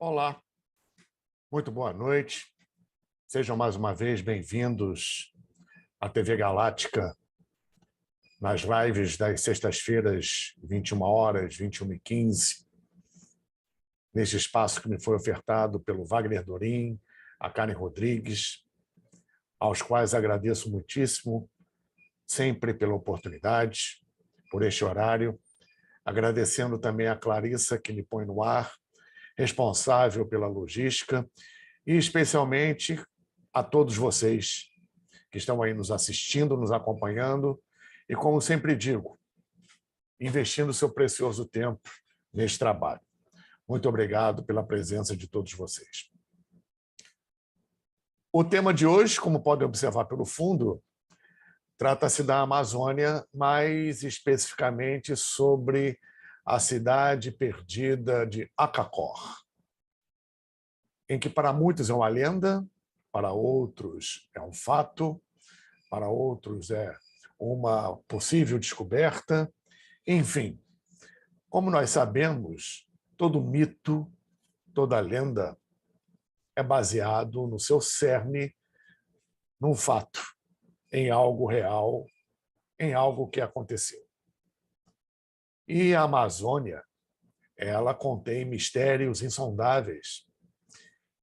Olá, muito boa noite. Sejam mais uma vez bem-vindos à TV Galáctica, nas lives das sextas-feiras, 21 horas, 21h15, neste espaço que me foi ofertado pelo Wagner Dorim, a Karen Rodrigues, aos quais agradeço muitíssimo, sempre pela oportunidade, por este horário, agradecendo também a Clarissa, que me põe no ar, responsável pela logística, e especialmente a todos vocês que estão aí nos assistindo, nos acompanhando, e, como sempre digo, investindo seu precioso tempo neste trabalho. Muito obrigado pela presença de todos vocês. O tema de hoje, como podem observar pelo fundo, trata-se da Amazônia, mais especificamente sobre a cidade perdida de Acacor, em que para muitos é uma lenda, para outros é um fato, para outros é uma possível descoberta. Enfim, como nós sabemos, todo mito, toda lenda é baseado no seu cerne, num fato, em algo real, em algo que aconteceu. E a Amazônia, ela contém mistérios insondáveis.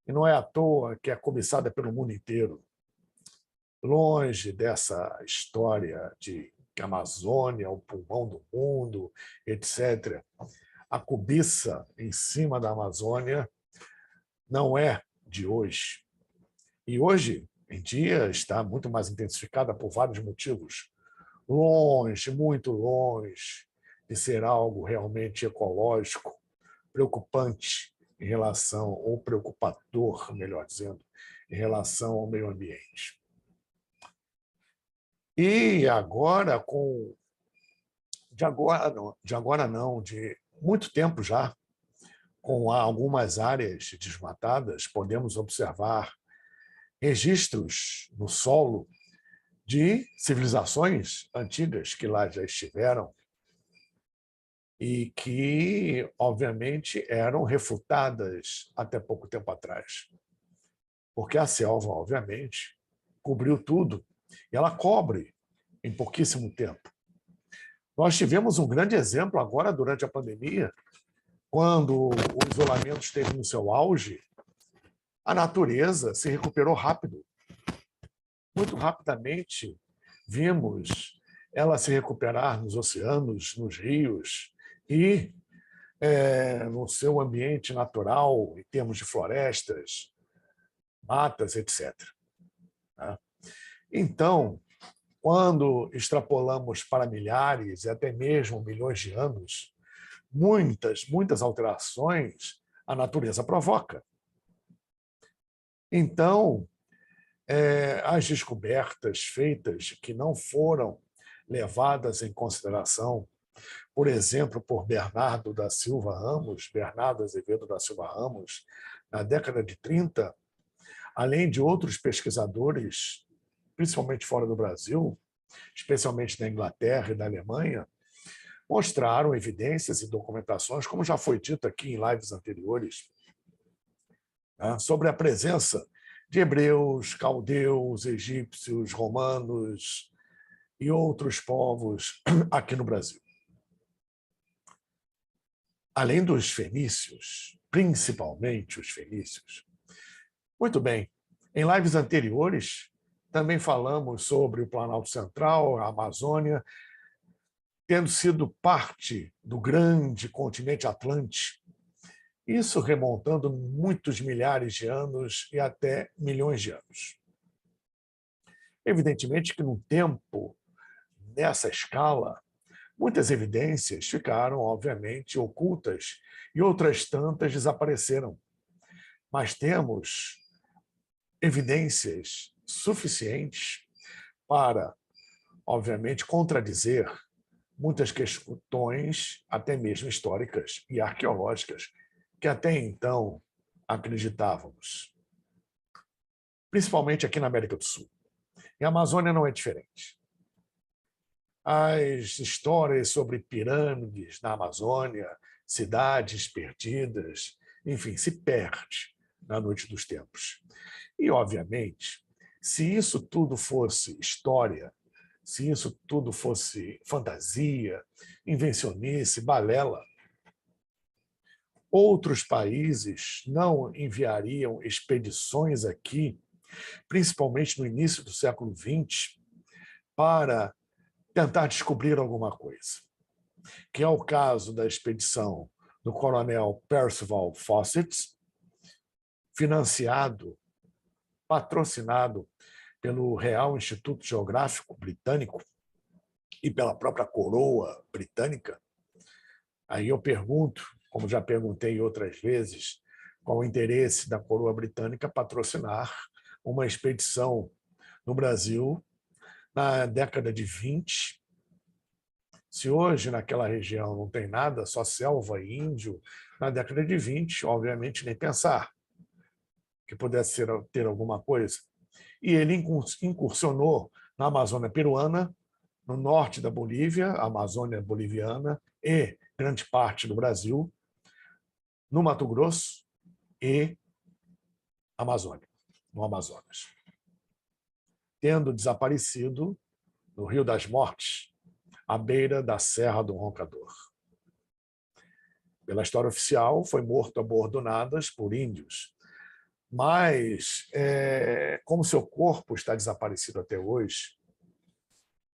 E não é à toa que é cobiçada pelo mundo inteiro. Longe dessa história de que a Amazônia é o pulmão do mundo, etc. A cobiça em cima da Amazônia não é de hoje. E hoje em dia está muito mais intensificada por vários motivos. Longe, muito longe de ser algo realmente ecológico, preocupante em relação, ou preocupador, melhor dizendo, em relação ao meio ambiente. E agora, de muito tempo já, com algumas áreas desmatadas, podemos observar registros no solo de civilizações antigas que lá já estiveram e que, obviamente, eram refutadas até pouco tempo atrás. Porque a selva, obviamente, cobriu tudo e ela cobre em pouquíssimo tempo. Nós tivemos um grande exemplo agora durante a pandemia, quando o isolamento esteve no seu auge, a natureza se recuperou rápido. Muito rapidamente, vimos ela se recuperar nos oceanos, nos rios e no seu ambiente natural, em termos de florestas, matas, etc. Então, quando extrapolamos para milhares e até mesmo milhões de anos, muitas alterações a natureza provoca. Então, as descobertas feitas que não foram levadas em consideração, por exemplo, por Bernardo Azevedo da Silva Ramos, na década de 30, além de outros pesquisadores, principalmente fora do Brasil, especialmente na Inglaterra e na Alemanha, mostraram evidências e documentações, como já foi dito aqui em lives anteriores, sobre a presença de hebreus, caldeus, egípcios, romanos e outros povos aqui no Brasil. Além dos fenícios, principalmente os fenícios. Muito bem, em lives anteriores também falamos sobre o Planalto Central, a Amazônia, tendo sido parte do grande continente Atlântico, isso remontando muitos milhares de anos e até milhões de anos. Evidentemente que num tempo, nessa escala, muitas evidências ficaram, obviamente, ocultas e outras tantas desapareceram. Mas temos evidências suficientes para, obviamente, contradizer muitas questões, até mesmo históricas e arqueológicas, que até então acreditávamos, principalmente aqui na América do Sul. E a Amazônia não é diferente. As histórias sobre pirâmides na Amazônia, cidades perdidas, enfim, se perde na noite dos tempos. E, obviamente, se isso tudo fosse história, se isso tudo fosse fantasia, invencionice, balela, outros países não enviariam expedições aqui, principalmente no início do século XX, para tentar descobrir alguma coisa, que é o caso da expedição do coronel Percival Fawcett, financiado, patrocinado pelo Real Instituto Geográfico Britânico e pela própria coroa britânica. Aí eu pergunto, como já perguntei outras vezes, qual o interesse da coroa britânica patrocinar uma expedição no Brasil na década de 20. Se hoje naquela região não tem nada, só selva e índio, na década de 20, obviamente, nem pensar que pudesse ter alguma coisa. E ele incursionou na Amazônia peruana, no norte da Bolívia, a Amazônia boliviana e grande parte do Brasil, no Mato Grosso e Amazônia, no Amazonas. Tendo desaparecido no Rio das Mortes, à beira da Serra do Roncador. Pela história oficial, foi morto a bordonadas por índios. Mas, como seu corpo está desaparecido até hoje,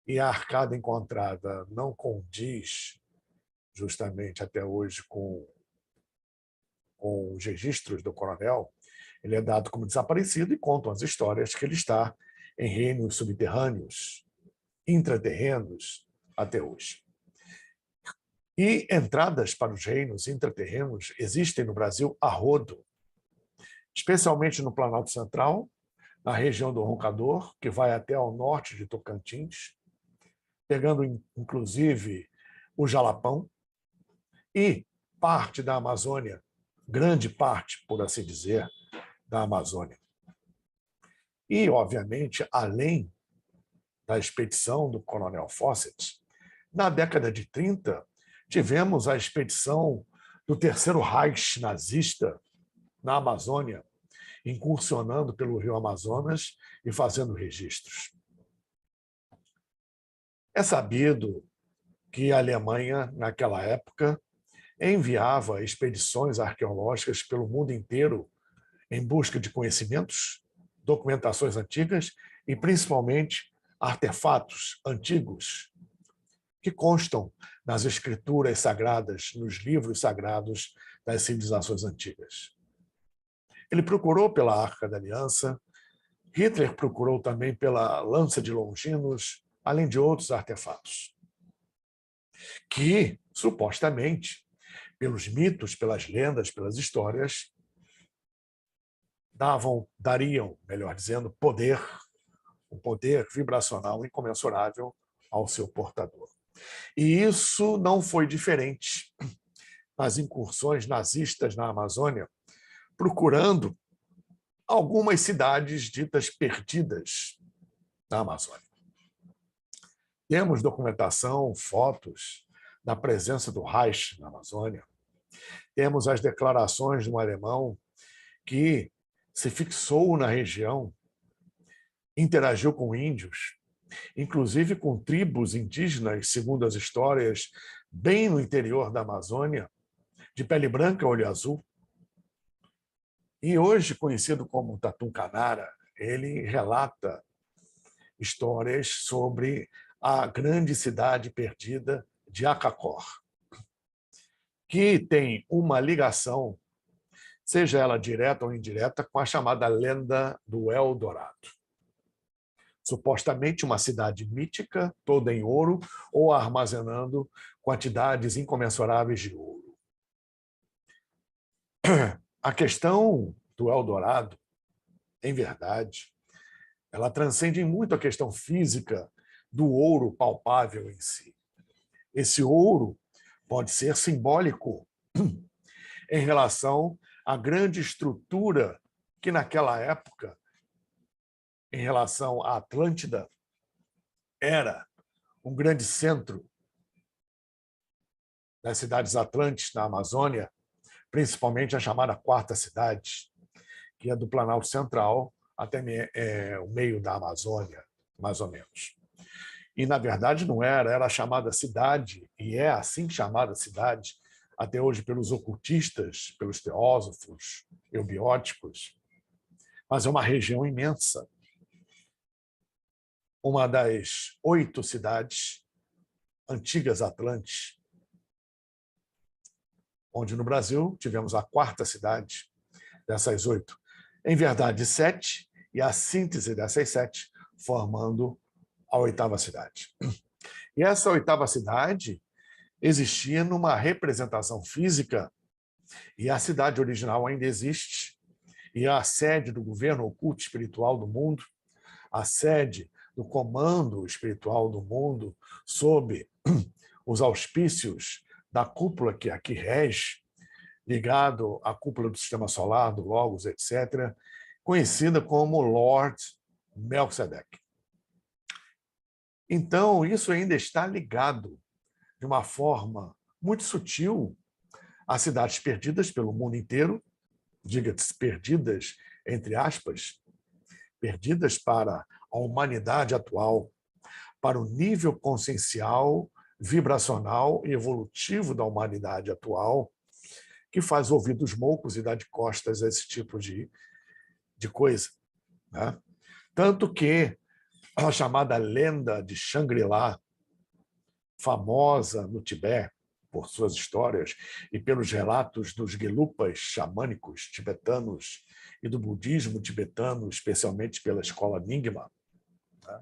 e a arcada encontrada não condiz justamente até hoje com os registros do coronel, ele é dado como desaparecido e contam as histórias que ele está em reinos subterrâneos, intraterrenos, até hoje. E entradas para os reinos intraterrenos existem no Brasil a rodo, especialmente no Planalto Central, na região do Roncador, que vai até ao norte de Tocantins, pegando inclusive o Jalapão, e parte da Amazônia, grande parte, por assim dizer, da Amazônia. E, obviamente, além da expedição do coronel Fawcett, na década de 30, tivemos a expedição do Terceiro Reich nazista na Amazônia, incursionando pelo Rio Amazonas e fazendo registros. É sabido que a Alemanha, naquela época, enviava expedições arqueológicas pelo mundo inteiro em busca de conhecimentos, documentações antigas e, principalmente, artefatos antigos que constam nas escrituras sagradas, nos livros sagrados das civilizações antigas. Ele procurou pela Arca da Aliança, Hitler procurou também pela Lança de Longinos, além de outros artefatos, que, supostamente, pelos mitos, pelas lendas, pelas histórias, dariam, melhor dizendo, poder, um poder vibracional incomensurável ao seu portador. E isso não foi diferente nas incursões nazistas na Amazônia, procurando algumas cidades ditas perdidas na Amazônia. Temos documentação, fotos da presença do Reich na Amazônia. Temos as declarações de um alemão que se fixou na região, interagiu com índios, inclusive com tribos indígenas, segundo as histórias, bem no interior da Amazônia, de pele branca, olho azul. E hoje conhecido como Tatum Canara, ele relata histórias sobre a grande cidade perdida de Acacor, que tem uma ligação, seja ela direta ou indireta, com a chamada lenda do Eldorado. Supostamente uma cidade mítica, toda em ouro, ou armazenando quantidades incomensuráveis de ouro. A questão do Eldorado, em verdade, ela transcende muito a questão física do ouro palpável em si. Esse ouro pode ser simbólico em relação à grande estrutura que, naquela época, em relação à Atlântida, era um grande centro das cidades atlantes na Amazônia, principalmente a chamada Quarta Cidade, que é do Planalto Central até o meio da Amazônia, mais ou menos. E, na verdade, não era chamada cidade, e é assim chamada cidade, até hoje pelos ocultistas, pelos teósofos, eubióticos, mas é uma região imensa. Uma das 8 cidades antigas Atlantes, onde no Brasil tivemos a quarta cidade dessas 8. Em verdade, 7, e a síntese dessas 7 formando a 8ª cidade. E essa 8ª cidade existia numa representação física, e a cidade original ainda existe, e é a sede do governo oculto espiritual do mundo, a sede do comando espiritual do mundo, sob os auspícios da cúpula que aqui rege, ligado à cúpula do Sistema Solar, do Logos, etc., conhecida como Lord Melquisedeque. Então, isso ainda está ligado de uma forma muito sutil a cidades perdidas pelo mundo inteiro, diga-se perdidas, entre aspas, perdidas para a humanidade atual, para o nível consciencial, vibracional e evolutivo da humanidade atual, que faz ouvidos moucos e dá de costas a esse tipo de coisa, né? Tanto que a chamada lenda de Shangri-La, famosa no Tibete por suas histórias e pelos relatos dos gelupas xamânicos tibetanos e do budismo tibetano, especialmente pela escola Nyingma, né,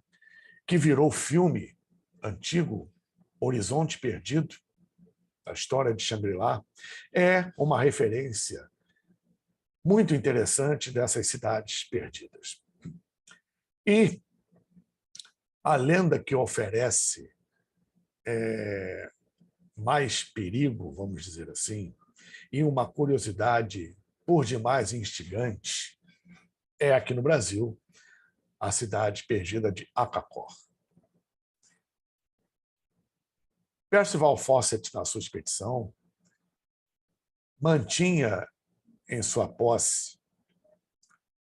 que virou filme antigo, Horizonte Perdido, a história de Shangri-La, é uma referência muito interessante dessas cidades perdidas. E a lenda que oferece mais perigo, vamos dizer assim, e uma curiosidade por demais instigante, é aqui no Brasil, a cidade perdida de Acacor. Percival Fawcett, na sua expedição, mantinha em sua posse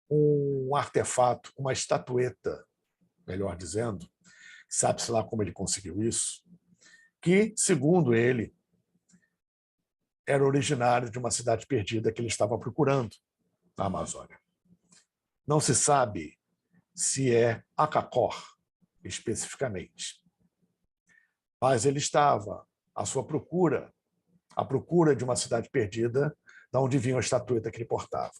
um artefato, uma estatueta, melhor dizendo, sabe-se lá como ele conseguiu isso, que, segundo ele, era originário de uma cidade perdida que ele estava procurando na Amazônia. Não se sabe se é Acacor, especificamente, mas ele estava à sua procura, à procura de uma cidade perdida, da onde vinha a estatueta que ele portava.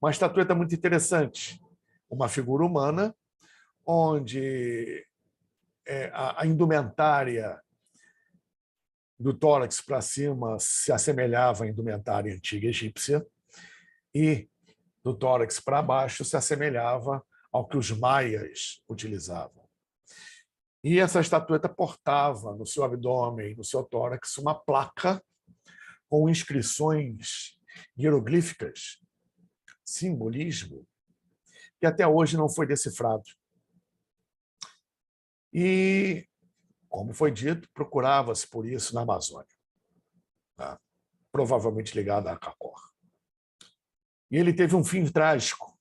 Uma estatueta muito interessante, uma figura humana, onde a indumentária do tórax para cima se assemelhava à indumentária antiga egípcia e do tórax para baixo se assemelhava ao que os maias utilizavam. E essa estatueta portava no seu abdômen, no seu tórax, uma placa com inscrições hieroglíficas, simbolismo, que até hoje não foi decifrado. E, como foi dito, procurava-se por isso na Amazônia, tá? Provavelmente ligado a Acacor. E ele teve um fim trágico,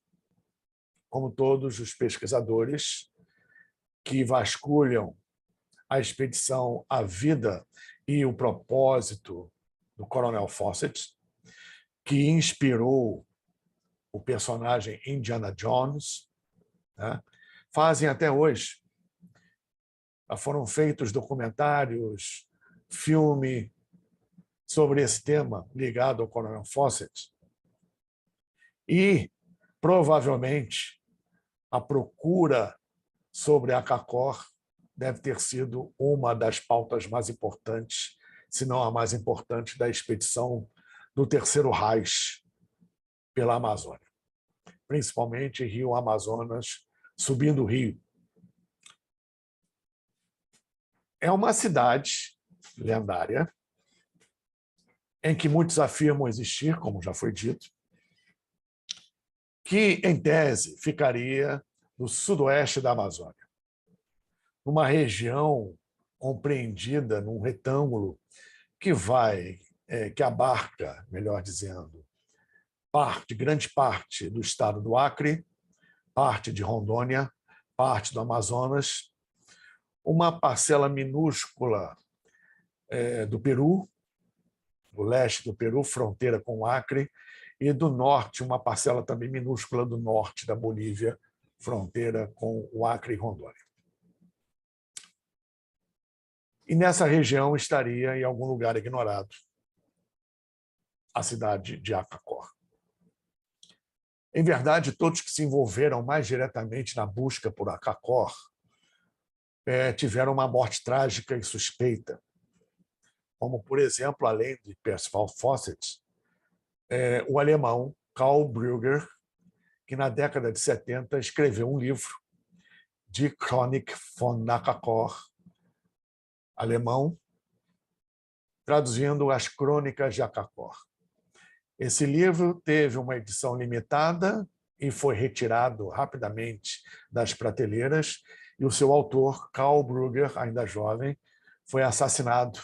como todos os pesquisadores que vasculham a expedição, a vida e o propósito do Coronel Fawcett, que inspirou o personagem Indiana Jones, né? Fazem até hoje. Foram feitos documentários, filme sobre esse tema ligado ao Coronel Fawcett. E, provavelmente, a procura sobre Acacor deve ter sido uma das pautas mais importantes, se não a mais importante, da expedição do Terceiro Reich pela Amazônia, principalmente Rio Amazonas, subindo o rio. É uma cidade lendária em que muitos afirmam existir, como já foi dito, que, em tese, ficaria no sudoeste da Amazônia, numa região compreendida num retângulo que vai que abarca, melhor dizendo, grande parte do estado do Acre, parte de Rondônia, parte do Amazonas, uma parcela minúscula do Peru, do leste do Peru, fronteira com o Acre, e do norte, uma parcela também minúscula do norte da Bolívia, fronteira com o Acre e Rondônia. E nessa região estaria, em algum lugar ignorado, a cidade de Acacó. Em verdade, todos que se envolveram mais diretamente na busca por Acacó tiveram uma morte trágica e suspeita, como, por exemplo, além de Percival Fawcett, o alemão Karl Brugger, que na década de 70 escreveu um livro, Die Chronik von Acacó, alemão, traduzindo as Crônicas de Acacó. Esse livro teve uma edição limitada e foi retirado rapidamente das prateleiras, e o seu autor, Karl Brugger, ainda jovem, foi assassinado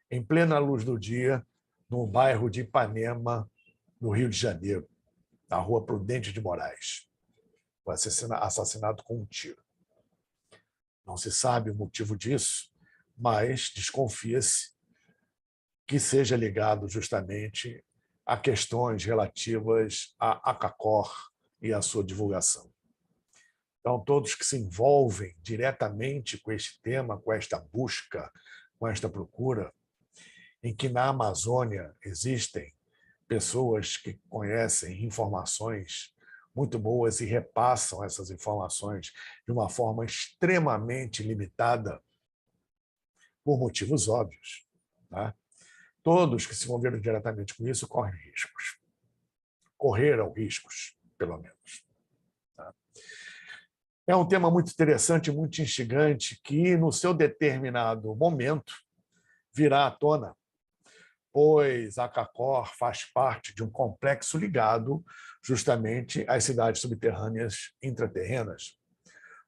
em plena luz do dia no bairro de Ipanema, no Rio de Janeiro, na rua Prudente de Moraes. Foi assassinado com um tiro. Não se sabe o motivo disso, mas desconfia-se que seja ligado justamente a questões relativas a Acacó e a sua divulgação. Então, todos que se envolvem diretamente com este tema, com esta busca, com esta procura, em que na Amazônia existem pessoas que conhecem informações muito boas e repassam essas informações de uma forma extremamente limitada, por motivos óbvios, tá? Todos que se envolveram diretamente com isso correm riscos. Correram riscos, pelo menos. Tá? É um tema muito interessante, muito instigante, que, no seu determinado momento, virá à tona, pois Acacó faz parte de um complexo ligado justamente às cidades subterrâneas intraterrenas,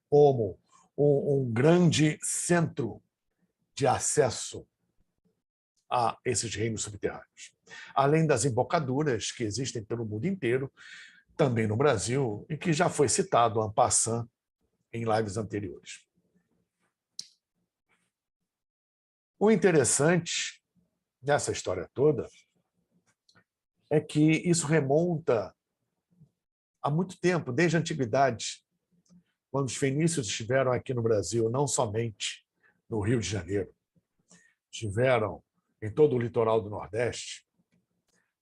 como um grande centro de acesso a esses reinos subterrâneos. Além das embocaduras que existem pelo mundo inteiro, também no Brasil, e que já foi citado en passant em lives anteriores. O interessante nessa história toda é que isso remonta há muito tempo, desde a antiguidade, quando os fenícios estiveram aqui no Brasil, não somente no Rio de Janeiro, estiveram em todo o litoral do Nordeste.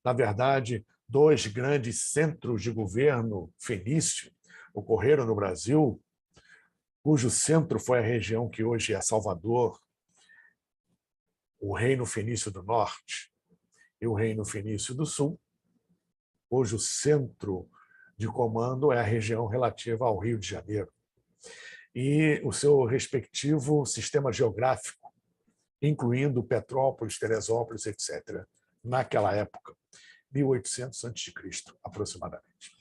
Na verdade, 2 grandes centros de governo fenício ocorreram no Brasil, cujo centro foi a região que hoje é Salvador, o Reino Fenício do Norte e o Reino Fenício do Sul, cujo centro de comando é a região relativa ao Rio de Janeiro, e o seu respectivo sistema geográfico, incluindo Petrópolis, Teresópolis, etc., naquela época, 1800 a.C., aproximadamente.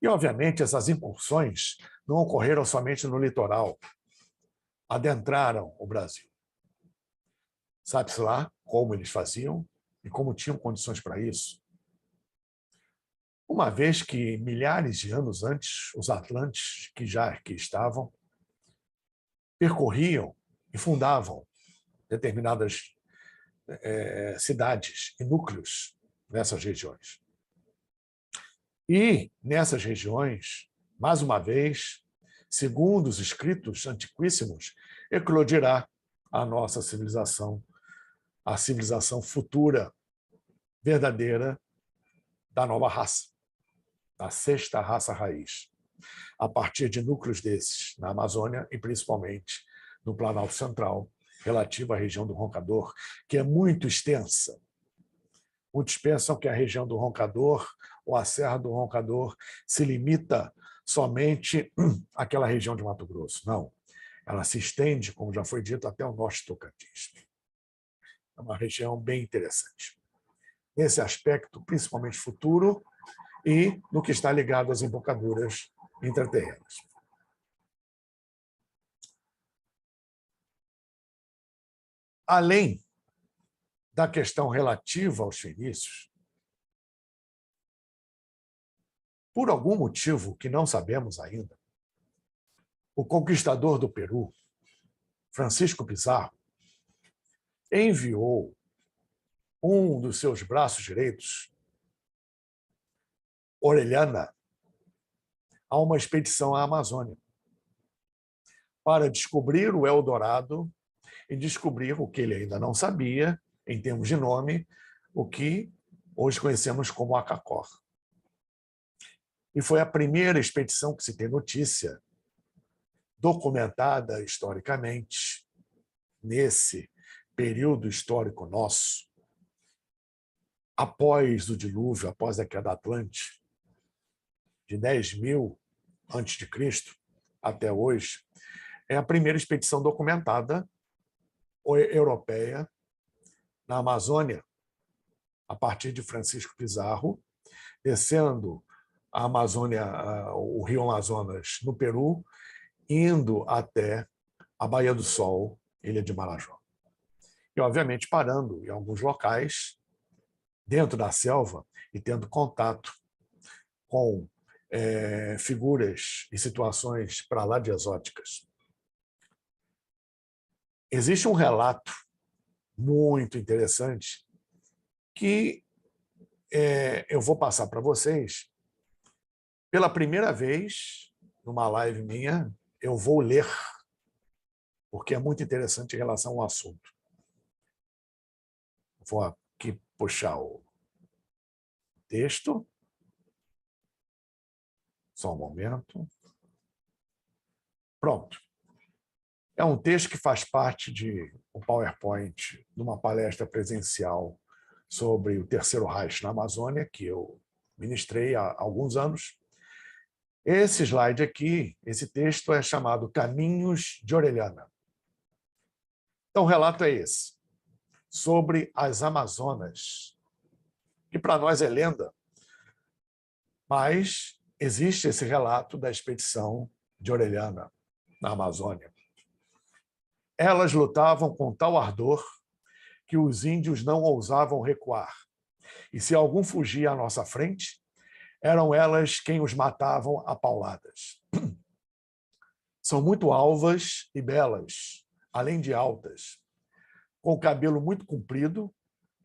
E, obviamente, essas incursões não ocorreram somente no litoral, adentraram o Brasil. Sabe-se lá como eles faziam e como tinham condições para isso. Uma vez que, milhares de anos antes, os atlantes que já aqui estavam percorriam e fundavam determinadas cidades e núcleos nessas regiões. E, nessas regiões, mais uma vez, segundo os escritos antiquíssimos, eclodirá a nossa civilização, a civilização futura, verdadeira, da nova raça, da 6ª raça raiz, a partir de núcleos desses, na Amazônia e principalmente no Planalto Central, relativo à região do Roncador, que é muito extensa. Muitos pensam que a região do Roncador, ou a Serra do Roncador, se limita somente àquela região de Mato Grosso. Não. Ela se estende, como já foi dito, até o norte de Tocantins. É uma região bem interessante. Nesse aspecto, principalmente futuro, e no que está ligado às embocaduras intraterrenas. além da questão relativa aos fenícios, por algum motivo que não sabemos ainda, o conquistador do Peru, Francisco Pizarro, enviou um dos seus braços direitos, Orellana, a uma expedição à Amazônia para descobrir o Eldorado e descobrir o que ele ainda não sabia, em termos de nome, o que hoje conhecemos como Acacor. E foi a primeira expedição que se tem notícia, documentada historicamente, nesse período histórico nosso, após o dilúvio, após a queda da Atlântida, de 10.000 a.C. até hoje, é a primeira expedição documentada europeia na Amazônia, a partir de Francisco Pizarro, descendo a Amazônia, o rio Amazonas, no Peru, indo até a Baía do Sol, Ilha de Marajó. E, obviamente, parando em alguns locais, dentro da selva, e tendo contato com figuras e situações para lá de exóticas. Existe um relato muito interessante que eu vou passar para vocês. Pela primeira vez, numa live minha, eu vou ler, porque é muito interessante em relação ao assunto. Vou aqui puxar o texto. Só um momento. Pronto. É um texto que faz parte de um PowerPoint de uma palestra presencial sobre o Terceiro Reich na Amazônia, que eu ministrei há alguns anos. Esse slide aqui, esse texto é chamado Caminhos de Orellana. Então, o relato é esse, sobre as Amazonas, que para nós é lenda, mas existe esse relato da expedição de Orellana na Amazônia. Elas lutavam com tal ardor que os índios não ousavam recuar. E se algum fugia à nossa frente, eram elas quem os matavam a pauladas. São muito alvas e belas, além de altas, com o cabelo muito comprido,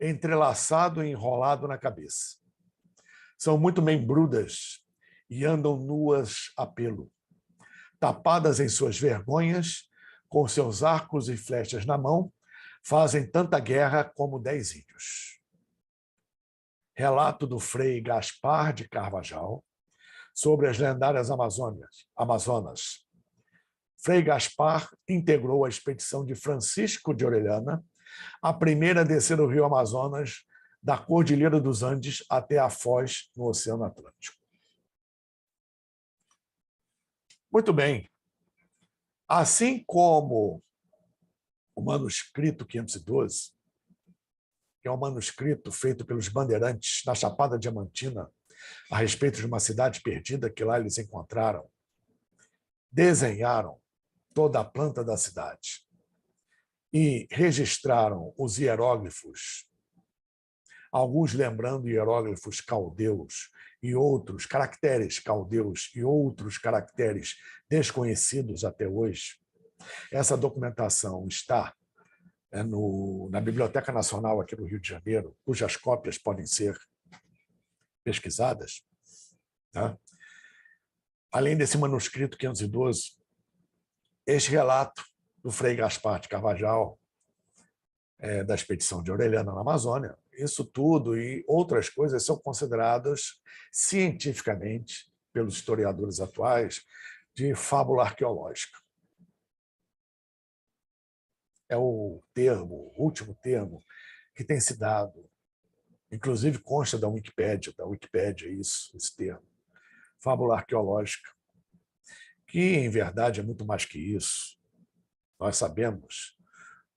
entrelaçado e enrolado na cabeça. São muito membrudas e andam nuas a pelo, tapadas em suas vergonhas, com seus arcos e flechas na mão, fazem tanta guerra como 10 índios. Relato do Frei Gaspar de Carvajal sobre as lendárias Amazonas. Frei Gaspar integrou a expedição de Francisco de Orellana, a primeira a descer o rio Amazonas da Cordilheira dos Andes até a Foz, no Oceano Atlântico. Muito bem. Assim como o manuscrito 512, que é um manuscrito feito pelos bandeirantes na Chapada Diamantina, a respeito de uma cidade perdida que lá eles encontraram, desenharam toda a planta da cidade e registraram os hieróglifos, alguns lembrando hieróglifos caldeus e outros caracteres caldeus e outros caracteres desconhecidos até hoje. Essa documentação está na Biblioteca Nacional aqui do Rio de Janeiro, cujas cópias podem ser pesquisadas. Tá? Além desse manuscrito 512, este relato do Frei Gaspar de Carvajal, da expedição de Orellana na Amazônia, isso tudo e outras coisas são consideradas cientificamente, pelos historiadores atuais, de fábula arqueológica. É o último termo que tem se dado. Inclusive consta da Wikipédia isso, esse termo. Fábula arqueológica, que, em verdade, é muito mais que isso. Nós sabemos,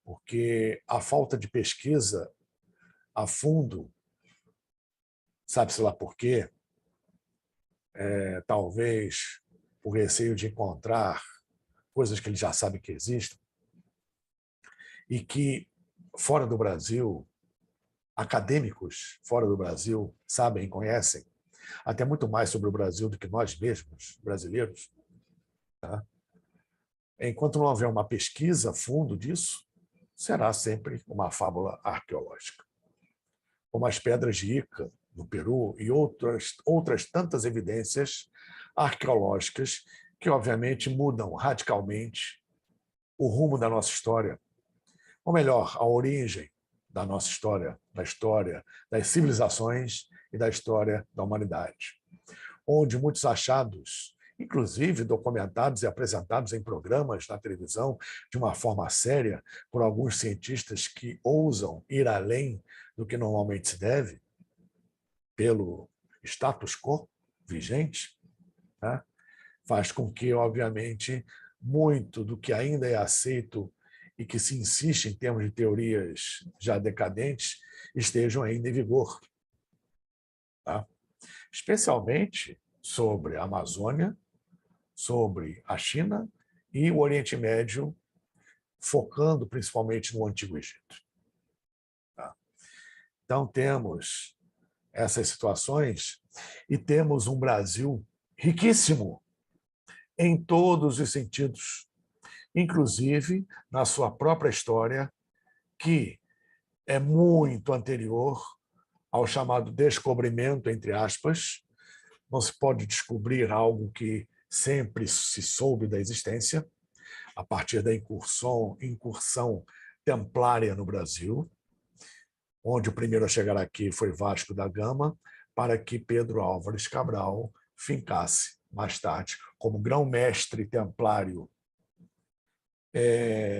porque a falta de pesquisa a fundo, sabe-se lá por quê, talvez por receio de encontrar coisas que eles já sabem que existem, e que fora do Brasil, acadêmicos fora do Brasil, sabem, conhecem até muito mais sobre o Brasil do que nós mesmos, brasileiros. Tá? Enquanto não houver uma pesquisa a fundo disso, será sempre uma fábula arqueológica. Como as pedras de Ica, no Peru, e outras tantas evidências arqueológicas que, obviamente, mudam radicalmente o rumo da nossa história, ou melhor, a origem da nossa história, da história das civilizações e da história da humanidade, onde muitos achados, inclusive documentados e apresentados em programas na televisão de uma forma séria por alguns cientistas que ousam ir além do que normalmente se deve, pelo status quo vigente, né? Faz com que, obviamente, muito do que ainda é aceito e que se insiste em termos de teorias já decadentes estejam ainda em vigor. Tá? Especialmente sobre a Amazônia, sobre a China e o Oriente Médio, focando principalmente no Antigo Egito. Tá? Então, temos essas situações e temos um Brasil riquíssimo em todos os sentidos, inclusive na sua própria história, que é muito anterior ao chamado descobrimento, entre aspas. Não se pode descobrir algo que sempre se soube da existência, a partir da incursão templária no Brasil, onde o primeiro a chegar aqui foi Vasco da Gama, para que Pedro Álvares Cabral fincasse, mais tarde, como grão-mestre templário,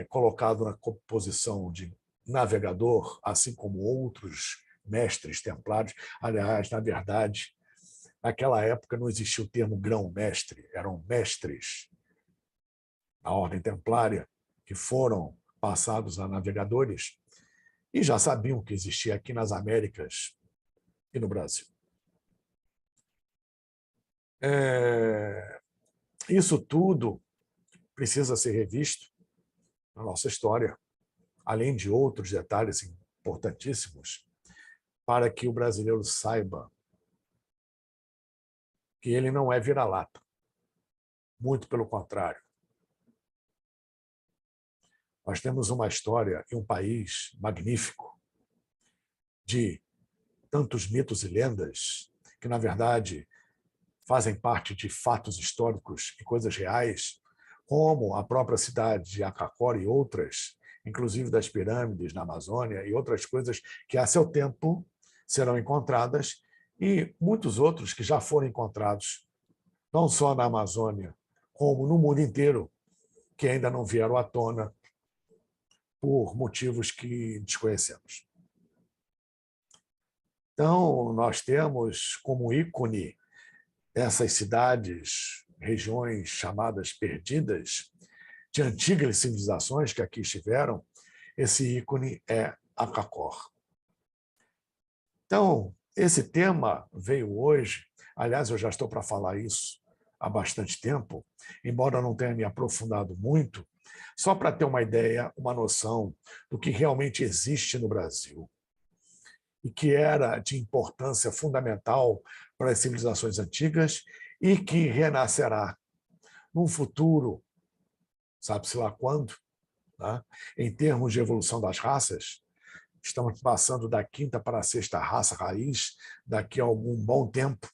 colocado na posição de navegador, assim como outros mestres templários. Aliás, na verdade, naquela época não existia o termo grão-mestre, eram mestres, a ordem templária, que foram passados a navegadores e já sabiam que existia aqui nas Américas e no Brasil. Isso tudo precisa ser revisto na nossa história, além de outros detalhes importantíssimos, para que o brasileiro saiba que ele não é vira-lata. Muito pelo contrário. Nós temos uma história e um país magnífico de tantos mitos e lendas que, na verdade, fazem parte de fatos históricos e coisas reais, como a própria cidade de Acacora e outras, inclusive das pirâmides na Amazônia e outras coisas que, a seu tempo, serão encontradas, e muitos outros que já foram encontrados, não só na Amazônia, como no mundo inteiro, que ainda não vieram à tona por motivos que desconhecemos. Então, nós temos como ícone essas cidades, regiões chamadas perdidas, de antigas civilizações que aqui estiveram. Esse ícone é Acacor. Então, esse tema veio hoje, aliás, eu já estou para falar isso há bastante tempo, embora eu não tenha me aprofundado muito, só para ter uma ideia, uma noção do que realmente existe no Brasil e que era de importância fundamental para as civilizações antigas e que renascerá num futuro, sabe-se lá quando, né? Em termos de evolução das raças. Estamos passando da quinta para a sexta raça raiz daqui a algum bom tempo.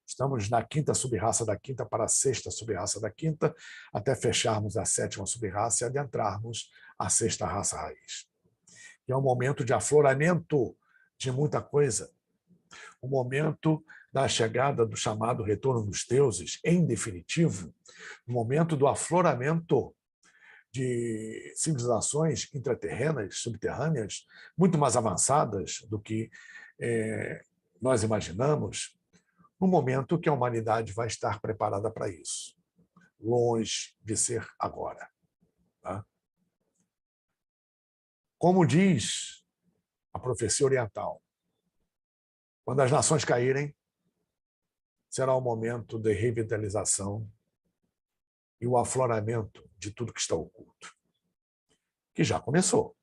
Estamos na quinta sub-raça da quinta para a sexta sub-raça da quinta, até fecharmos a sétima sub-raça e adentrarmos a sexta raça raiz. Que é um momento de afloramento de muita coisa, o momento da chegada do chamado retorno dos deuses, em definitivo, o momento do afloramento de civilizações intraterrenas, subterrâneas, muito mais avançadas do que nós imaginamos, no momento que a humanidade vai estar preparada para isso, longe de ser agora. Tá? Como diz a profecia oriental, quando as nações caírem, será o momento de revitalização e o afloramento de tudo que está oculto, que já começou.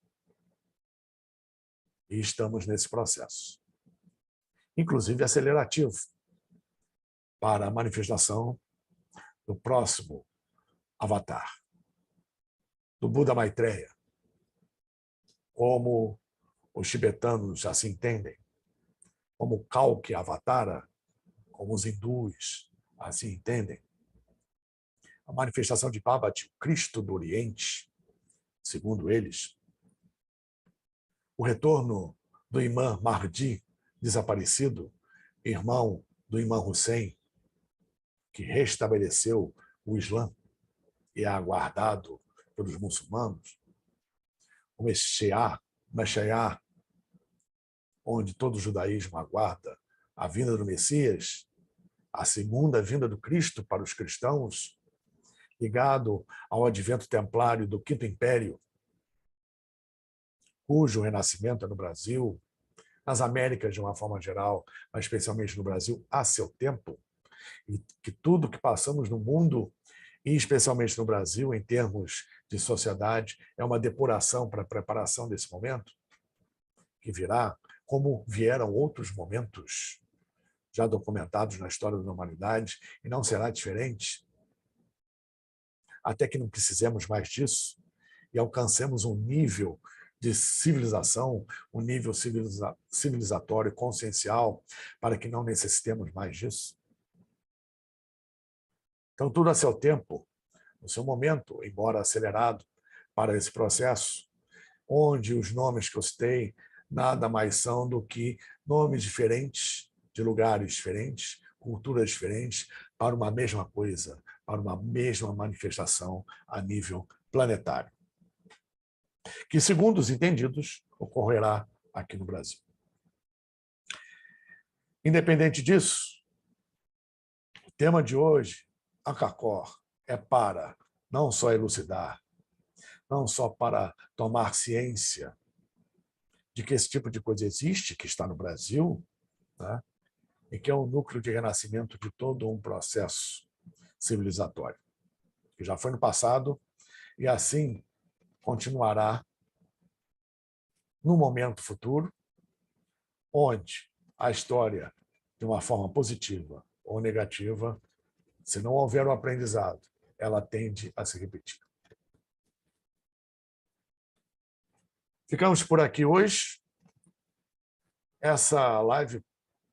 E estamos nesse processo, inclusive acelerativo, para a manifestação do próximo avatar, do Buda Maitreya, como os tibetanos assim entendem, como Kalki Avatara, como os hindus assim entendem, a manifestação de Bhagavad, o Cristo do Oriente, segundo eles, o retorno do imã Mahdi, desaparecido, irmão do imã Hussein, que restabeleceu o Islã e é aguardado pelos muçulmanos, o Messiá, onde todo o judaísmo aguarda a vinda do Messias, a segunda vinda do Cristo para os cristãos, ligado ao advento templário do Quinto Império, cujo renascimento é no Brasil, nas Américas de uma forma geral, mas especialmente no Brasil, há seu tempo, e que tudo que passamos no mundo, e especialmente no Brasil, em termos de sociedade, é uma depuração para a preparação desse momento, que virá, como vieram outros momentos já documentados na história da humanidade, e não será diferente, até que não precisemos mais disso e alcancemos um nível de civilização, um nível civilizatório, consciencial, para que não necessitemos mais disso. Então, tudo a seu tempo, no seu momento, embora acelerado para esse processo, onde os nomes que eu citei nada mais são do que nomes diferentes, de lugares diferentes, culturas diferentes, para uma mesma coisa, para uma mesma manifestação a nível planetário, que, segundo os entendidos, ocorrerá aqui no Brasil. Independente disso, o tema de hoje, ACACOR, é para não só elucidar, não só para tomar ciência de que esse tipo de coisa existe, que está no Brasil, né? E que é o núcleo de renascimento de todo um processo civilizatório, que já foi no passado e assim continuará no momento futuro, onde a história, de uma forma positiva ou negativa, se não houver o aprendizado, ela tende a se repetir. Ficamos por aqui hoje. Essa live,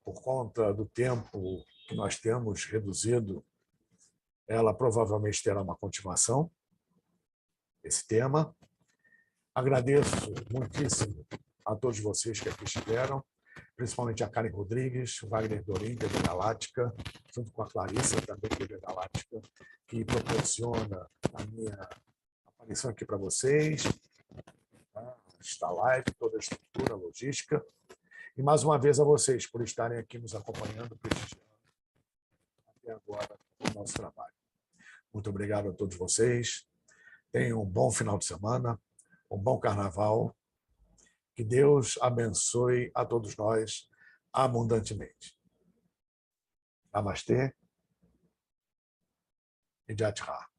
por conta do tempo que nós temos reduzido, ela provavelmente terá uma continuação, esse tema. Agradeço muitíssimo a todos vocês que aqui estiveram, principalmente a Karen Rodrigues, o Wagner Dorim, TV Galáctica, junto com a Clarissa, também TV Galáctica, que proporciona a minha aparição aqui para vocês, esta live, toda a estrutura, a logística. E mais uma vez a vocês por estarem aqui nos acompanhando, prestigiando até agora o nosso trabalho. Muito obrigado a todos vocês. Tenham um bom final de semana, um bom carnaval. Que Deus abençoe a todos nós abundantemente. Namastê e Jai Jai.